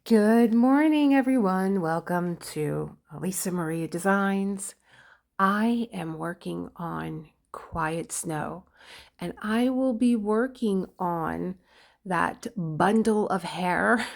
Good morning, everyone. Welcome to Lisa Maria Designs. I am working on Quiet Snow, and I will be working on that bundle of hair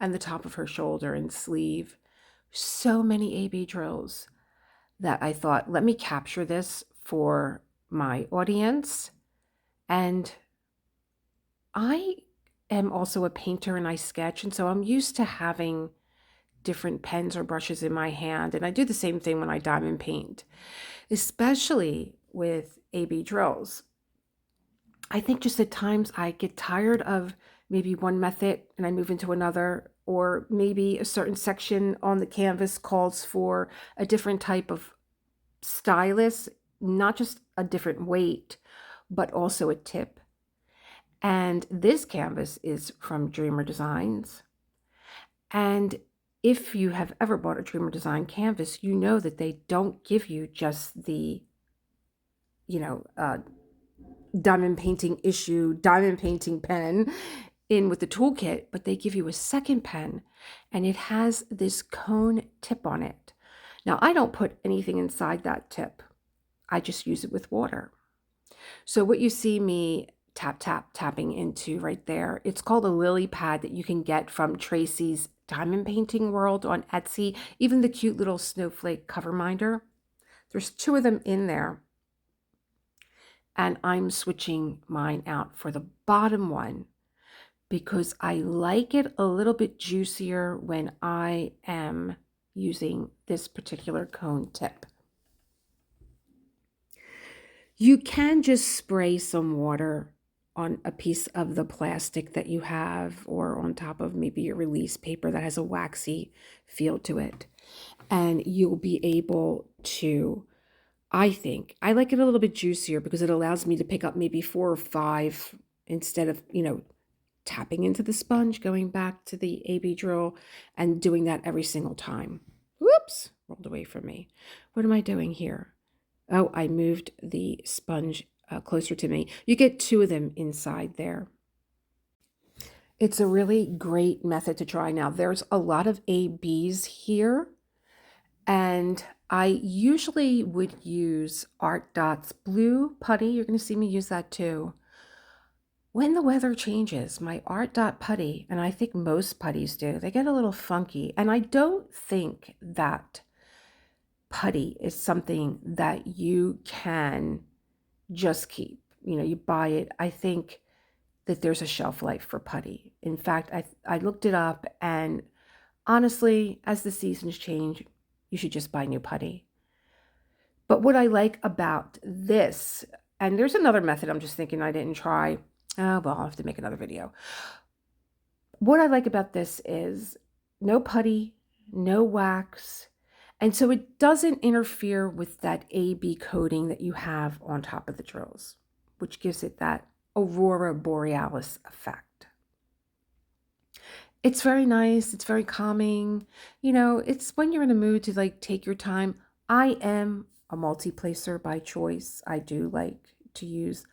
and the top of her shoulder and sleeve. So many AB drills that I thought, let me capture this for my audience. And I am also a painter and I sketch, and so I'm used to having different pens or brushes in my hand. And I do the same thing when I diamond paint, especially with AB drills. I think just at times I get tired of maybe one method and I move into another, or maybe a certain section on the canvas calls for a different type of stylus, not just a different weight, but also a tip. And this canvas is from Dreamer Designs. And if you have ever bought a Dreamer Design canvas, you know that they don't give you just the, you know, diamond painting pen in with the toolkit, but they give you a second pen and it has this cone tip on it. Now, I don't put anything inside that tip. I just use it with water. So what you see me tapping into right there, it's called a lily pad that you can get from Tracy's Diamond Painting World on Etsy, even the cute little snowflake cover minder. There's two of them in there. And I'm switching mine out for the bottom one because I like it a little bit juicier when I am using this particular cone tip. You can just spray some water on a piece of the plastic that you have, or on top of maybe your release paper that has a waxy feel to it. And you'll be able to, I think, I like it a little bit juicier because it allows me to pick up maybe 4 or 5 instead of, tapping into the sponge, going back to the AB drill and doing that every single time. Whoops, rolled away from me. What am I doing here? Oh, I moved the sponge closer to me. You get 2 of them inside there. It's a really great method to try. Now, there's a lot of ABs here, and I usually would use Art Dot's blue putty. You're going to see me use that too. When the weather changes, my Art Dot putty, and I think most putties do, they get a little funky. And I don't think that putty is something that you can just keep. You buy it. I think that there's a shelf life for putty. In fact, I looked it up, and honestly, as the seasons change, you should just buy new putty. But what I like about this, and there's another method I'm just thinking I didn't try. Oh, well, I'll have to make another video. What I like about this is no putty, no wax, and so it doesn't interfere with that AB coating that you have on top of the drills, which gives it that Aurora Borealis effect. It's very nice. It's very calming. It's when you're in a mood to take your time. I am a multuplacer by choice. I do like to use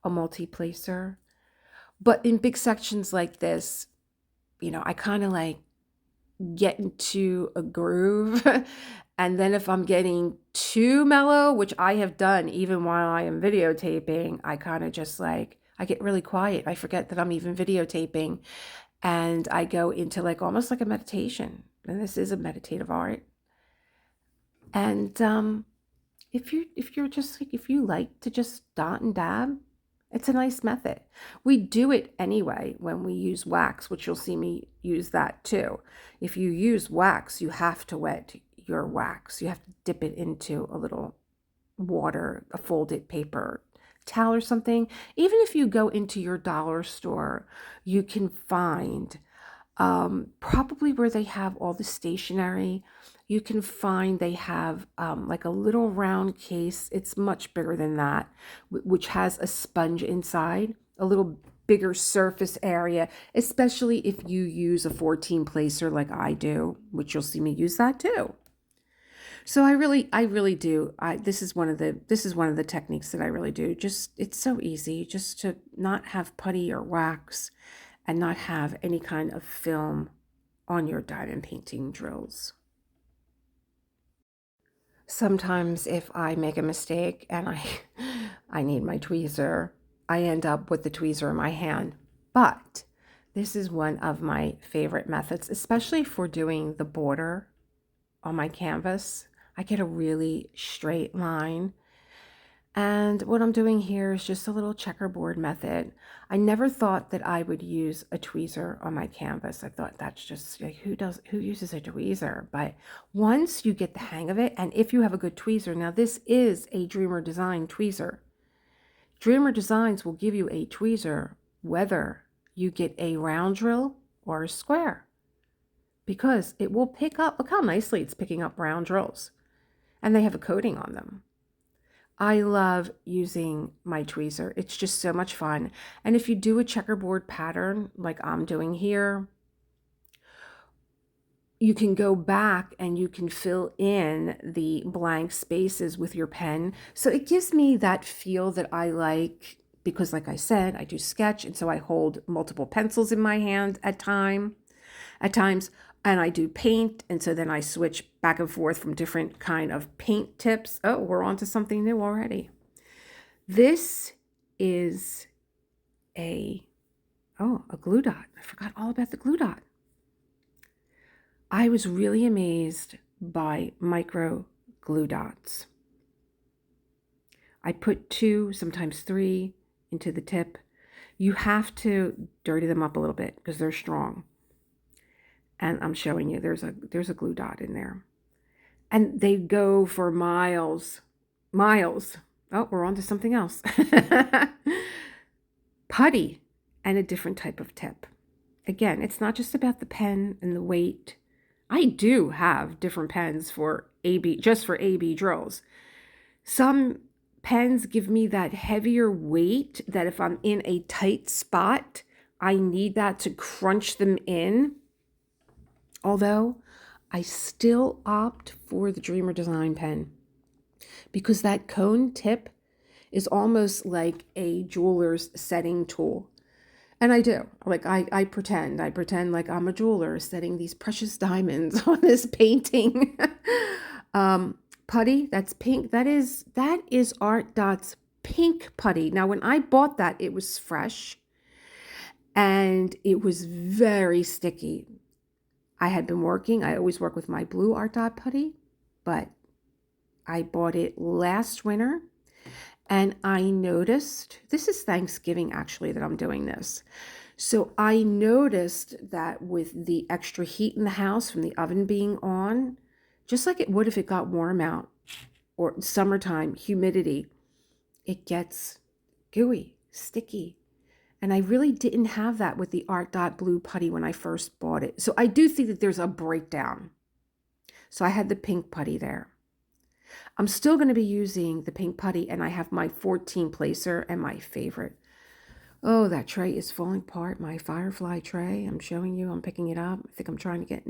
a multuplacer. But in big sections like this, I kind of get into a groove. And then if I'm getting too mellow, which I have done even while I am videotaping, I kind of just I get really quiet. I forget that I'm even videotaping. And I go into almost like a meditation. And this is a meditative art. And if you like to just dot and dab, it's a nice method. We do it anyway when we use wax, which you'll see me use that too. If you use wax, you have to wet your wax. You have to dip it into a little water, a folded paper towel or something. Even if you go into your dollar store, you can find probably where they have all the stationery, you can find they have like a little round case. It's much bigger than that, which has a sponge inside, a little bigger surface area, especially if you use a 14 placer like I do, which you'll see me use that too. So I really do. This is one of the techniques that I really do. It's so easy just to not have putty or wax and not have any kind of film on your diamond painting drills. Sometimes if I make a mistake and I need my tweezer, I end up with the tweezer in my hand. But this is one of my favorite methods, especially for doing the border on my canvas. I get a really straight line. And what I'm doing here is just a little checkerboard method. I never thought that I would use a tweezer on my canvas. I thought that's just like, who uses a tweezer? But once you get the hang of it, and if you have a good tweezer, now this is a Dreamer Design tweezer. Dreamer Designs will give you a tweezer whether you get a round drill or a square, because it will pick up, look how nicely it's picking up round drills, and they have a coating on them. I love using my tweezer. It's just so much fun. And if you do a checkerboard pattern like I'm doing here, you can go back and you can fill in the blank spaces with your pen. So it gives me that feel that I like, because like I said, I do sketch, and so I hold multiple pencils in my hand at times, and I do paint, and so then I switch back and forth from different kind of paint tips. Oh, we're on to something new already. This is a glue dot. I forgot all about the glue dot. I was really amazed by micro glue dots. I put 2, sometimes 3 into the tip. You have to dirty them up a little bit because they're strong. And I'm showing you, there's a glue dot in there. And they go for miles. Oh, we're on to something else. Putty and a different type of tip. Again, it's not just about the pen and the weight. I do have different pens for just for ABDrills. Some pens give me that heavier weight that if I'm in a tight spot, I need that to crunch them in. Although I still opt for the Dreamer Design pen because that cone tip is almost like a jeweler's setting tool. And I do. Like I pretend like I'm a jeweler setting these precious diamonds on this painting. Putty, that's pink. That is Art Dot's pink putty. Now when I bought that, it was fresh and it was very sticky. I always work with my blue Art Dot putty, but I bought it last winter and I noticed, this is Thanksgiving actually that I'm doing this. So I noticed that with the extra heat in the house from the oven being on, just like it would if it got warm out or summertime, humidity, it gets gooey, sticky. And I really didn't have that with the Art Dot blue putty when I first bought it. So I do think that there's a breakdown. So I had the pink putty there. I'm still going to be using the pink putty, and I have my 14 placer and my favorite. Oh, that tray is falling apart. My Firefly tray. I'm showing you. I'm picking it up. I think I'm trying to get,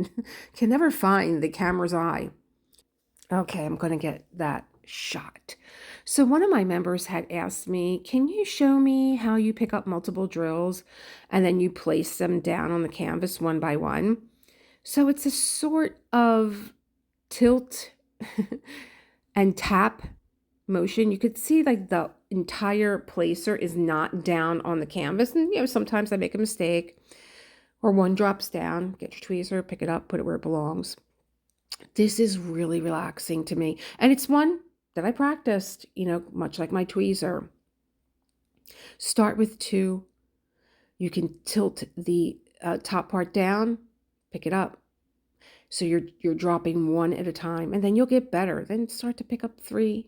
can never find the camera's eye. Okay, I'm going to get that shot. So one of my members had asked me, can you show me how you pick up multiple drills and then you place them down on the canvas one by one? So it's a sort of tilt and tap motion. You could see like the entire placer is not down on the canvas. And sometimes I make a mistake or one drops down. Get your tweezer, pick it up, put it where it belongs. This is really relaxing to me. And it's one that I practiced, much like my tweezer. Start with 2. You can tilt the top part down, pick it up. So you're dropping 1 at a time, and then you'll get better. Then start to pick up 3.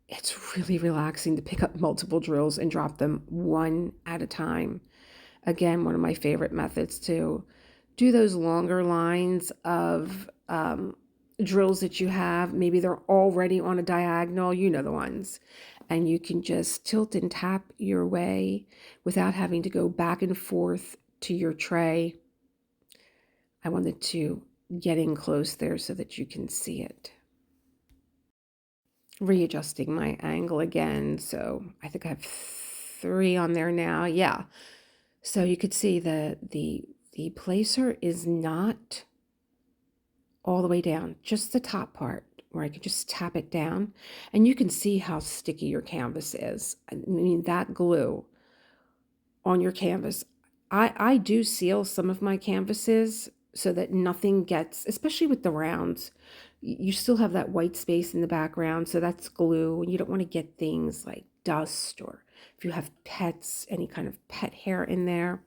It's really relaxing to pick up multiple drills and drop them 1 at a time. Again, one of my favorite methods to do those longer lines of drills that you have. Maybe they're already on a diagonal, the ones. And you can just tilt and tap your way without having to go back and forth to your tray. I wanted to get in close there so that you can see it. Readjusting my angle again. So I think I have 3 on there now. Yeah. So you could see the the placer is not all the way down, just the top part where I can just tap it down, and you can see how sticky your canvas is. I mean, that glue on your canvas. I do seal some of my canvases so that nothing gets, especially with the rounds, you still have that white space in the background, so that's glue, and you don't want to get things like dust, or if you have pets, any kind of pet hair in there.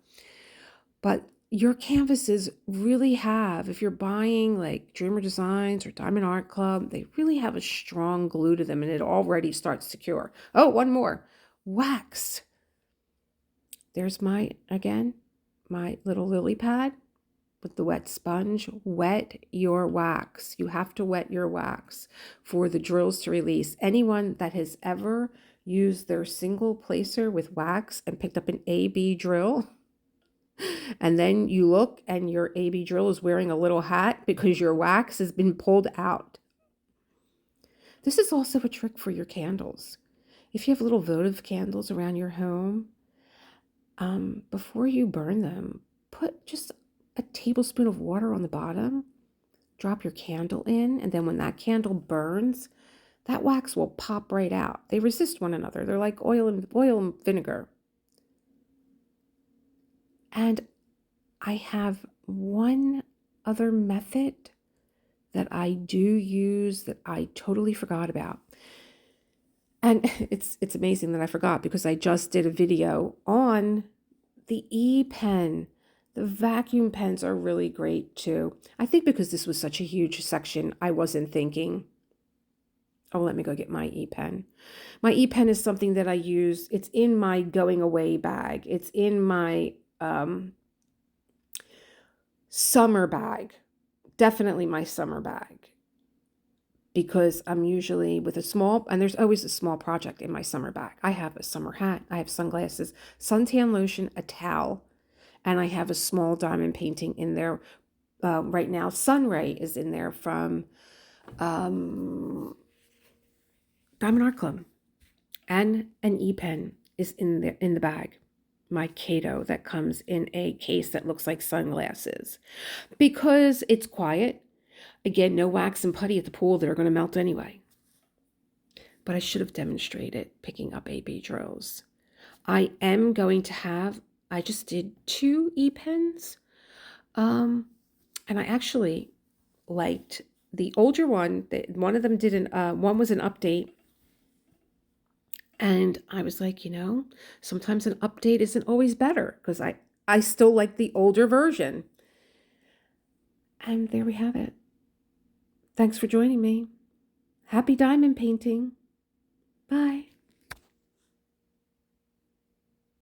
But your canvases really have, if you're buying like Dreamer Designs or Diamond Art Club, they really have a strong glue to them, and it already starts to cure. Oh, one more. Wax. There's my little lily pad with the wet sponge. Wet your wax. You have to wet your wax for the drills to release. Anyone that has ever used their single placer with wax and picked up an AB drill, and then you look and your AB drill is wearing a little hat because your wax has been pulled out. This is also a trick for your candles. If you have little votive candles around your home, before you burn them, put just a tablespoon of water on the bottom, drop your candle in, and then when that candle burns, that wax will pop right out. They resist one another. They're like oil and vinegar. And I have one other method that I do use that I totally forgot about. And it's amazing that I forgot, because I just did a video on the E-pen. The vacuum pens are really great too. I think because this was such a huge section, I wasn't thinking, oh, let me go get my E-pen. My E-pen is something that I use. It's in my going away bag. It's in my summer bag. Definitely my summer bag. Because I'm usually with a small, and there's always a small project in my summer bag. I have a summer hat, I have sunglasses, suntan lotion, a towel, and I have a small diamond painting in there. Right now, Sunray is in there from Diamond Art Club, and an E-pen is in the bag. My Kato that comes in a case that looks like sunglasses, because it's quiet. Again, no wax and putty at the pool that are going to melt anyway. But I should have demonstrated picking up ABDrills. I am going to have, I just did 2 E-pens. And I actually liked the older one. One of them one was an update. And I was like, sometimes an update isn't always better, because I still like the older version. And there we have it. Thanks for joining me. Happy diamond painting.